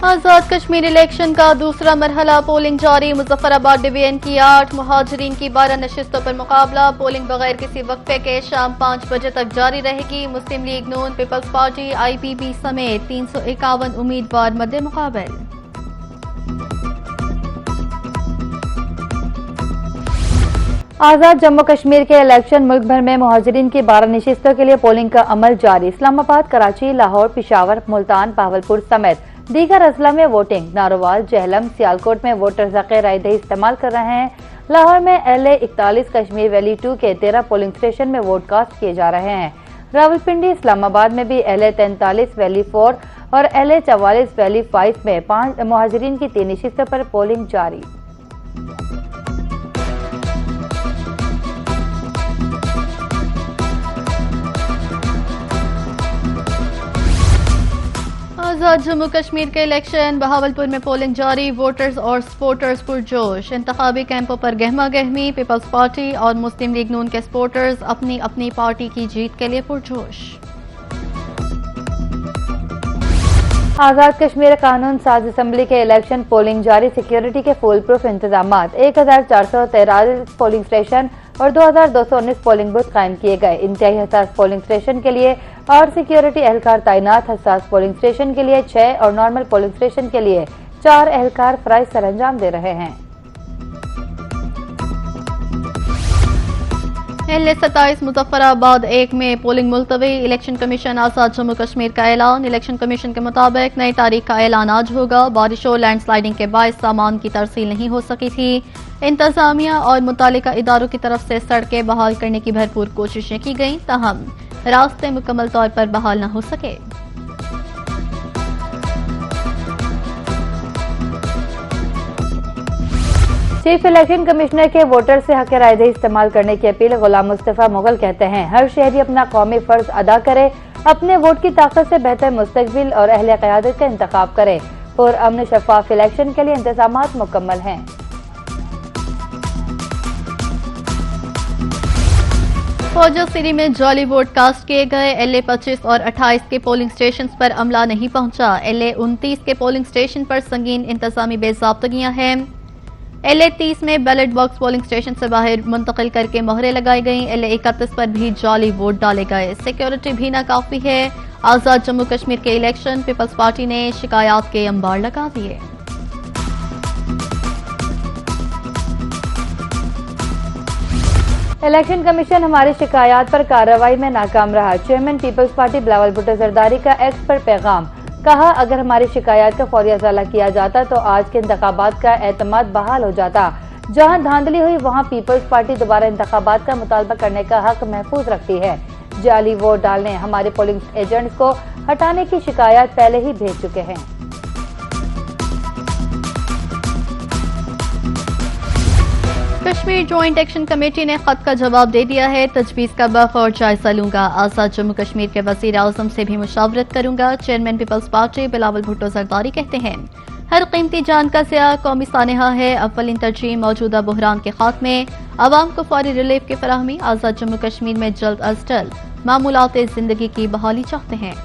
आजाद Kashmir election का दूसरा मरहला polling जारी। मुजफ्फराबाद डिवीजन की 8 मुहाजिरीन की 12 नशिस्तों पर मुकाबला। पोलिंग बगैर किसी वक्फे के शाम 5 बजे तक जारी रहेगी। मुस्लिम लीग नून, पीपल्स पार्टी, IPP समेत 351 उम्मीदवार मद्दे मुकाबल। आजाद जम्मू कश्मीर के इलेक्शन मुल्क भर में मुहाजिरीन की 12 नशिस्तों के लिए पोलिंग का अमल जारी। इस्लामाबाद, कराची, लाहौर, पिशावर, मुल्तान, बहावलपुर समेत दीगर अजला में वोटिंग। नारोवाल, जेहलम, सियालकोट में वोटर्स हक़ राय दही इस्तेमाल कर रहे हैं। लाहौर में LA 41, कश्मीर वैली 2 के 13 पोलिंग स्टेशन में वोट कास्ट किए जा रहे हैं। रावलपिंडी, इस्लामाबाद में भी LA 43, वैली 4 और LA 44, वैली 5 में 5 मुहाजिरीन की 3 नशिस्तों पर पोलिंग जारी। आजाद जम्मू कश्मीर के इलेक्शन। बहावलपुर में पोलिंग जारी। वोटर्स और सपोर्टर्स पुरजोश। इंतखाबी कैंपों पर गहमा गहमी। पीपल्स पार्टी और मुस्लिम लीग नून के सपोर्टर्स अपनी अपनी पार्टी की जीत के लिए पुरजोश। आजाद कश्मीर कानून साज असम्बली के इलेक्शन पोलिंग जारी। सिक्योरिटी के फुल प्रूफ इंतजाम। 1443 पोलिंग स्टेशन और 2219 पोलिंग बूथ कायम किए गए। इंतहाई हसास पोलिंग स्टेशन के लिए और सिक्योरिटी एहलकार तैनात। हसास पोलिंग स्टेशन के लिए 6 और नॉर्मल पोलिंग स्टेशन के लिए 4 एहलकार फराइज सरअंजाम दे रहे हैं। LA 27 मुजफ्फराबाद 1 में पोलिंग मुलतवी। इलेक्शन कमीशन आजाद जम्मू कश्मीर का ऐलान। इलेक्शन कमीशन के मुताबिक नई तारीख का ऐलान आज होगा। बारिश और लैंडस्लाइडिंग के बायस सामान की तरसील नहीं हो सकी थी। इंतजामिया और मुतालिका इदारों की तरफ से सड़कें बहाल करने की भरपूर कोशिशें की गईं, ताहम रास्ते मुकम्मल तौर पर बहाल न हो सके। चीफ इलेक्शन कमिश्नर के वोटर से हक राय दही इस्तेमाल करने की अपील। गुलाम मुस्तफा मुगल कहते हैं, हर शहरी अपना कौमी फर्ज अदा करे, अपने वोट की ताकत से बेहतर मुस्तकबिल और अहले क़यादत का इंतखाब करे। पुरअमन शफाफ इलेक्शन के लिए इंतजामात मुकम्मल हैं। फौजा सिरी में जाली वोट कास्ट किए गए। LA 25 और 28 के पोलिंग स्टेशन पर अमला नहीं पहुंचा। LA 29 के पोलिंग स्टेशन पर संगीन इंतजामी बेज़ाब्तगियां हैं। LA 30 में बैलेट बॉक्स पोलिंग स्टेशन से बाहर मुंतकिल करके मोहरें लगाई गईं। LA 31 पर भी जाली वोट डाले गए। सिक्योरिटी भी नाकाफी है। आजाद जम्मू कश्मीर के इलेक्शन। पीपल्स पार्टी ने शिकायत के अंबार लगा दिए। इलेक्शन कमीशन हमारी शिकायत पर कार्रवाई में नाकाम रहा। Chairman Peoples Party Bilawal Bhutto Zardari का एक्स पर पैगाम। कहा, अगर हमारी शिकायत का फौरी अज़ाला किया जाता तो आज के इंतखाबात का एतमाद बहाल हो जाता। जहां धांधली हुई वहां पीपल्स पार्टी दोबारा इंतखाबात का मुतालबा करने का हक महफूज रखती है। जाली वोट डालने, हमारे पोलिंग एजेंट्स को हटाने की शिकायत पहले ही भेज चुके हैं। कश्मीर जॉइंट एक्शन कमेटी ने खत का जवाब दे दिया है। तजवीज़ का बखौर जायजा लूंगा। आजाद जम्मू कश्मीर के वज़ीर आज़म से भी मुशावरत करूंगा। Chairman Peoples Party Bilawal Bhutto Zardari कहते हैं, हर कीमती जान का ज़िया कौमी सानहा है। अव्वलिन तरजीह मौजूदा बहरान के खात्मे, अवाम को फौरी रिलीफ की फराहमी। आजाद जम्मू कश्मीर में जल्द अज जल्द मामूलात जिंदगी की बहाली चाहते हैं।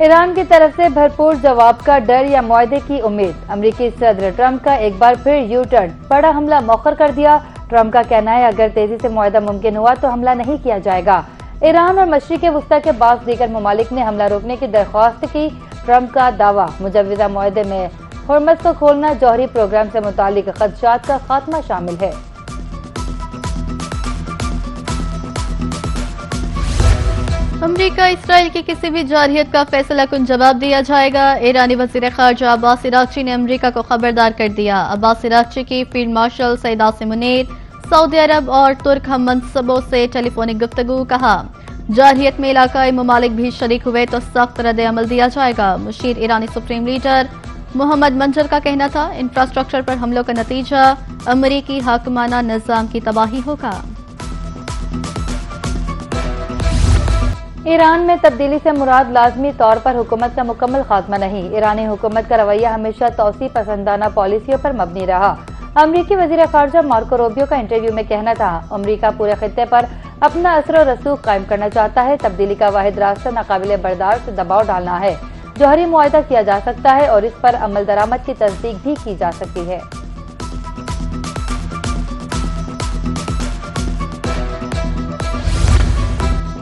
ईरान की तरफ से भरपूर जवाब का डर या मुआहदे की उम्मीद। अमेरिकी सदर ट्रंप का एक बार फिर यू टर्न, बड़ा हमला मौखर कर दिया। ट्रंप का कहना है, अगर तेजी से मुआहदा मुमकिन हुआ तो हमला नहीं किया जाएगा। ईरान और मशरिक़ वस्ता के बाज़ दीगर ममालिक ने हमला रोकने की दरख्वास्त की। ट्रंप का दावा, मुजव्वज़ा मुआहदे में हुर्मस को खोलना, जौहरी प्रोग्राम से मुतालिक खदशात का खात्मा शामिल है। अमरीका इसराइल की किसी भी जारहियत का फैसला कुन जवाब दिया जाएगा। ईरानी वज़ीर ख़ारजा अब्बास इराक़ची ने अमरीका को खबरदार कर दिया। अब्बास इराक़ची की field marshal Syed Asim Munir Saudi Arab और तुर्क हम मनसबों से टेलीफोनिक गुफ्तगू। कहा, जारहियत में इलाकाई ममालिक भी शरीक हुए तो सख्त रद्द अमल दिया जाएगा। मुशीर ईरानी सुप्रीम लीडर मोहम्मद मंजर का कहना था, इंफ्रास्ट्रक्चर पर हमलों का नतीजा अमरीकी हाकमाना निज़ाम की तबाही होगा। ईरान में तब्दीली से मुराद लाजमी तौर पर हुकूमत का मुकम्मल खात्मा नहीं। ईरानी हुकूमत का रवैया हमेशा तौसी पसंदाना पॉलिसियों पर मबनी रहा। अमरीकी वजीर खारजा मार्को रूबियो का इंटरव्यू में कहना था, अमरीका पूरे खित्ते पर अपना असर और रसूख कायम करना चाहता है। तब्दीली का वाहिद रास्ता नाकाबिले बर्दाश्त दबाव डालना है। जौहरी मुआहदा किया जा सकता है और इस पर अमल दरामद की तस्दीक भी की जा सकती है।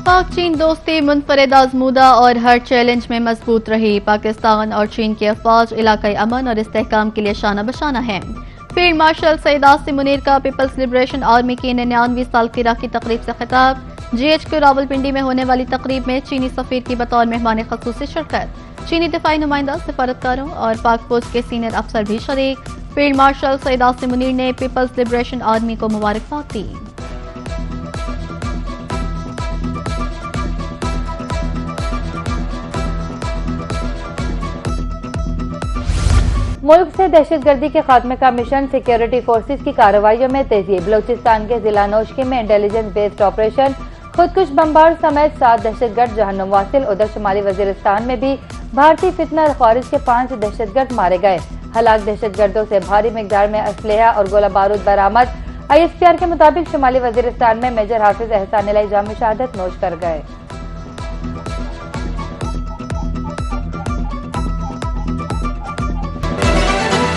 पाक चीन दोस्ती मुनफरिद आजमूदा और हर चैलेंज में मजबूत रही। पाकिस्तान और चीन की अफवाज इलाकाई अमन और इस्तेहकाम के लिए शाना बशाना है। फील्ड मार्शल सईद आसिम मुनीर का पीपल्स लिबरेशन आर्मी की 99वीं सालगिरह की तकरीब से खिताब। GHQ रावलपिंडी में होने वाली तकरीब में चीनी सफीर की बतौर मेहमान खसूसी शिरकत। चीनी दिफाई नुमाइंदा, सिफारतकारों और पाक पोस्ट के सीनियर अफसर भी शरीक। फील्ड मार्शल सईद आसिम मुनीर ने पीपल्स लिबरेशन आर्मी को मुबारकबाद दी। मुल्क से दहशतगर्दी के खात्मे का मिशन सिक्योरिटी फोर्सेज की कार्रवाइयों में तेजी। बलोचिस्तान के जिला नौशकी में इंटेलिजेंस बेस्ड ऑपरेशन, खुदकुश बमबार समेत 7 दहशतगर्द जहन्नुम वासिल। उधर शुमाली वजीरिस्तान में भी भारतीय फितना और खारिज के 5 दहशतगर्द मारे गए। हलाक दहशतगर्दों से भारी मिकदार में असलहा और गोला बारूद बरामद। ISPR के मुताबिक शुमाली वजीरिस्तान में मेजर हाफिज एहसान इलाही जाम शहादत नोश कर गए।